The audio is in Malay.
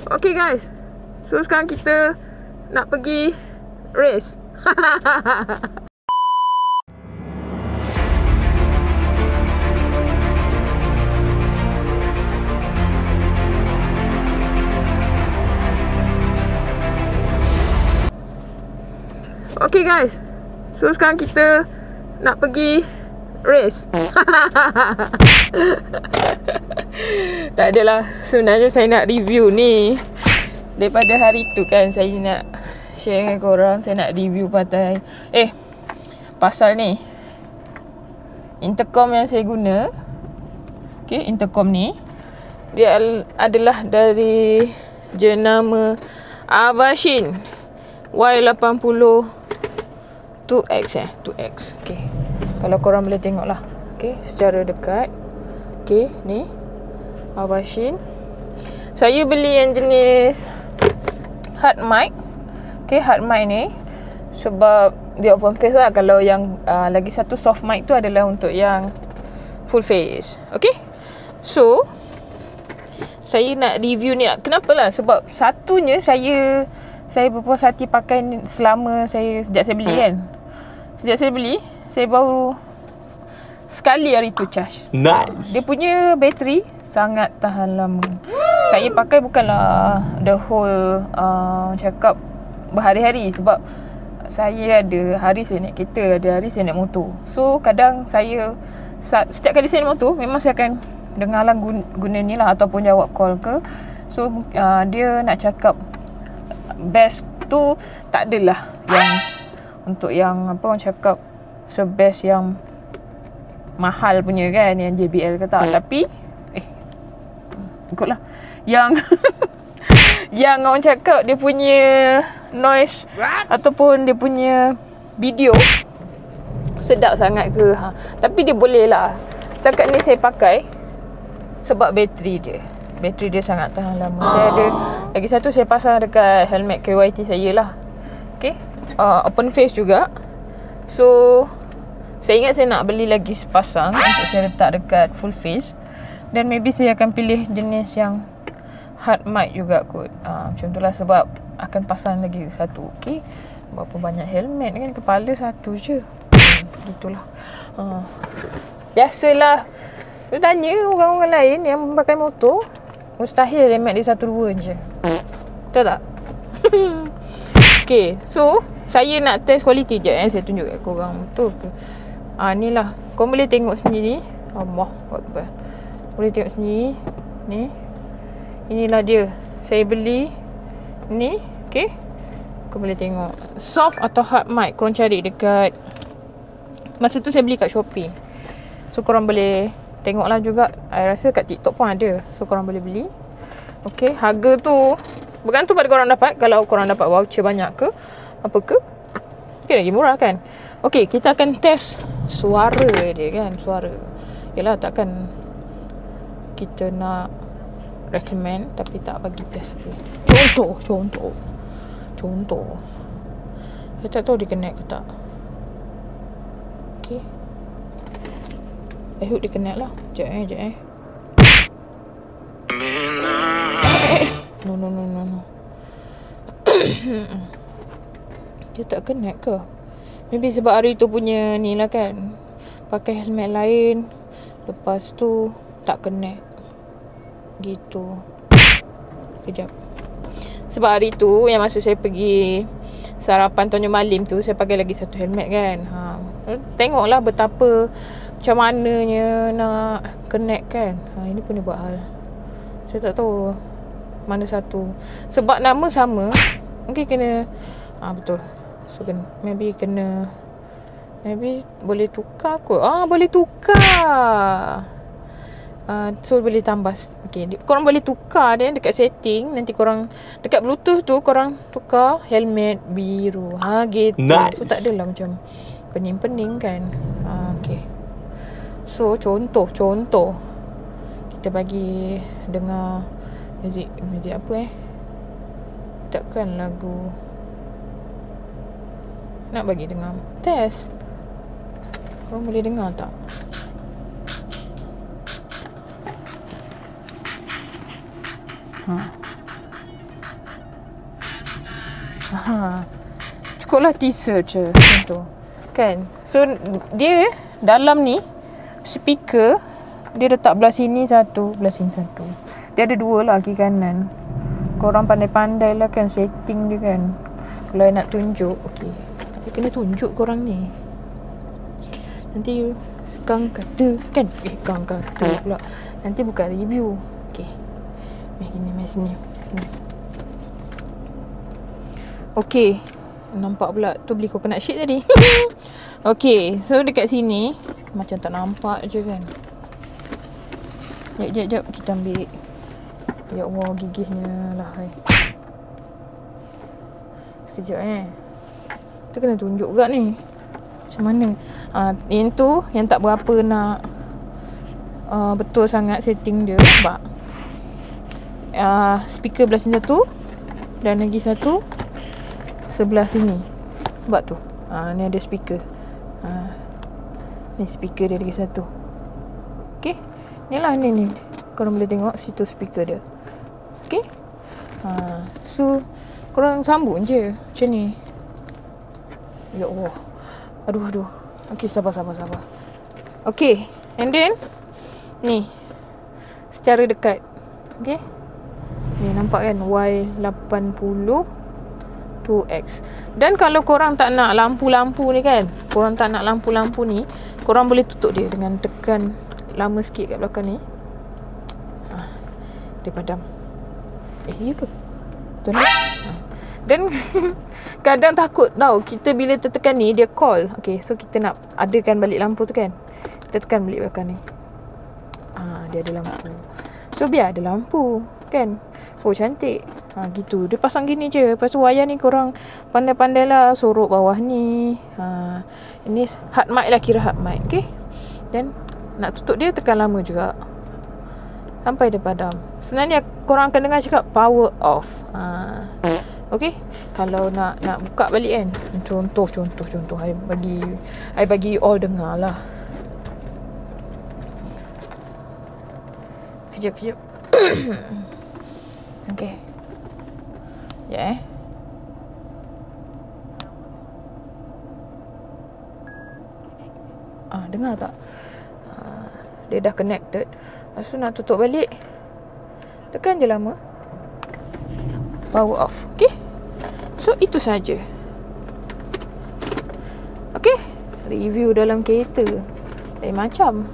Okay guys, so sekarang kita nak pergi race. Okay guys, so sekarang kita nak pergi race. Tak adalah, sebenarnya saya nak review ni. Daripada hari tu kan saya nak share dengan korang, saya nak review pasal ni intercom yang saya guna. Okay, intercom ni dia adalah dari jenama Avashin Y80 2X 2X. Okay, kalau korang boleh tengok lah, okay, secara dekat. Okay, ni Avashin. Saya beli yang jenis hard mic. Okay, hard mic ni sebab dia open face lah. Kalau yang lagi satu soft mic tu adalah untuk yang full face. Okay, so saya nak review ni. Kenapa lah? Sebab satunya saya berpuas hati pakai selama sejak saya beli kan. Sejak saya beli, saya baru sekali hari tu charge. Nice. Dia punya bateri sangat tahan lama. Saya pakai bukanlah the whole check-up berhari-hari. Sebab saya ada hari saya naik kereta, ada hari saya naik motor. So kadang saya, setiap kali saya naik motor, memang saya akan dengar lah guna ni lah, ataupun jawab call ke. So dia nak cakap best tu tak adalah yang untuk yang apa orang cakap sebest yang mahal punya kan, yang JBL ke tak. Tapi ikutlah yang yang orang cakap dia punya noise ataupun dia punya video sedap sangat ke. Tapi dia boleh lah. Setakat ni saya pakai sebab bateri dia sangat tahan lama. Saya ada lagi satu, saya pasang dekat helmet KYT saya lah. Okay, open face juga. So saya ingat saya nak beli lagi sepasang untuk saya letak dekat full face. Dan maybe saya akan pilih jenis yang hard mic juga kot. Macam tu lah, sebab akan pasang lagi satu. Okay, berapa banyak helmet kan, kepala satu je. Itulah. Biasalah, you tanya orang-orang lain yang pakai motor, mustahil helmet dia 1-2 je. Betul tak? Okay, so saya nak test kualiti je. Saya tunjuk kat korang. Betul ke? Ni lah, korang boleh tengok sendiri. Allah Akbar. Boleh tengok sendiri. Ni, inilah dia. Saya beli ni. Okay, korang boleh tengok soft atau hard mic. Korang cari dekat, masa tu saya beli kat Shopee. So korang boleh tengok lah juga. I rasa kat TikTok pun ada. So korang boleh beli. Okay, harga tu bergantung pada korang dapat. Kalau korang dapat voucher banyak ke apa ke, mungkin lagi murah kan. Okay, kita akan test suara dia kan. Suara, yelah, takkan kita nak recommend tapi tak bagi test. Contoh saya tak tahu dia connect ke tak. Okay, I hope dia connect lah. Sekejap No. Dia tak connect ke? Maybe sebab hari tu punya ni lah kan, pakai helmet lain, lepas tu tak connect gitu. Sekejap. Sebab hari tu yang masa saya pergi sarapan Tonyo Malim tu, saya pakai lagi satu helmet kan. Tengoklah betapa macam mananya nak connect kan. Ini pun dia buat hal. Saya tak tahu mana satu. Sebab nama sama, mungkin kena betul. So maybe boleh tukar kot. Boleh tukar. So boleh tambah. Okay, korang boleh tukar dia dekat setting. Nanti korang dekat Bluetooth tu korang tukar helmet biru. Gitu. Nice. So tak adalah macam pening-pening kan. Okay. So contoh kita bagi dengar muzik apa takkan lagu. Nak bagi dengar test. Korang boleh dengar tak? Cukuplah T-search je macam tu. Kan? So dia dalam ni speaker dia letak belah sini satu, belah sini satu. Dia ada dua lah kiri kanan. Korang pandai-pandai lah kan setting dia kan. Kalau nak tunjuk, okey. Tapi kena tunjuk korang ni. Nanti Kang kata kan? Kang kata pula. Nanti bukan review. Okey. Mari sini. Okey. Nampak pula tu beli coconut shake tadi. Okey, so dekat sini macam tak nampak je kan. Jap kita ambil. Ya Allah, gigihnya lah hai. Sekejap tu kena tunjuk juga ni. Macam mana? Yang tu yang tak berapa nak betul sangat setting dia. Nampak? Speaker belah sini satu dan lagi satu sebelah sini. Nampak tu? Ni ada speaker. Ni speaker dia lagi satu. Okey. Ni lah ni. Korang boleh tengok situ speaker dia. Okey. So korang sambung je macam ni. Ya Allah. Aduh. Okey, sabar. Okey. And then ni secara dekat. Okey. Ni nampak kan Y80 2X. Dan kalau korang tak nak lampu-lampu ni kan, korang tak nak lampu-lampu ni, korang boleh tutup dia dengan tekan lama sikit kat belakang ni. Dia padam. Ya ke? Betul tak? Dan kadang takut tau, kita bila tertekan ni dia call. Okay, so kita nak adakan balik lampu tu kan, kita tekan balik belakang ni. Dia ada lampu. So biar ada lampu kan. Oh cantik. Gitu. Dia pasang gini je. Lepas tu wayar ni korang pandai-pandai lah sorok bawah ni. Ini hard mic lah, kira hard mic. Okay. Dan nak tutup dia tekan lama juga sampai dia padam. Sebenarnya korang akan dengar cakap power off. Okay. Kalau nak buka balik kan, contoh I bagi you all dengar lah. Kejap. Okay. Ya dengar tak? Dia dah connected. Lepas tu nak tutup balik, tekan je lama, power off. Okay. So itu saja. Okay. Review dalam kereta lain macam.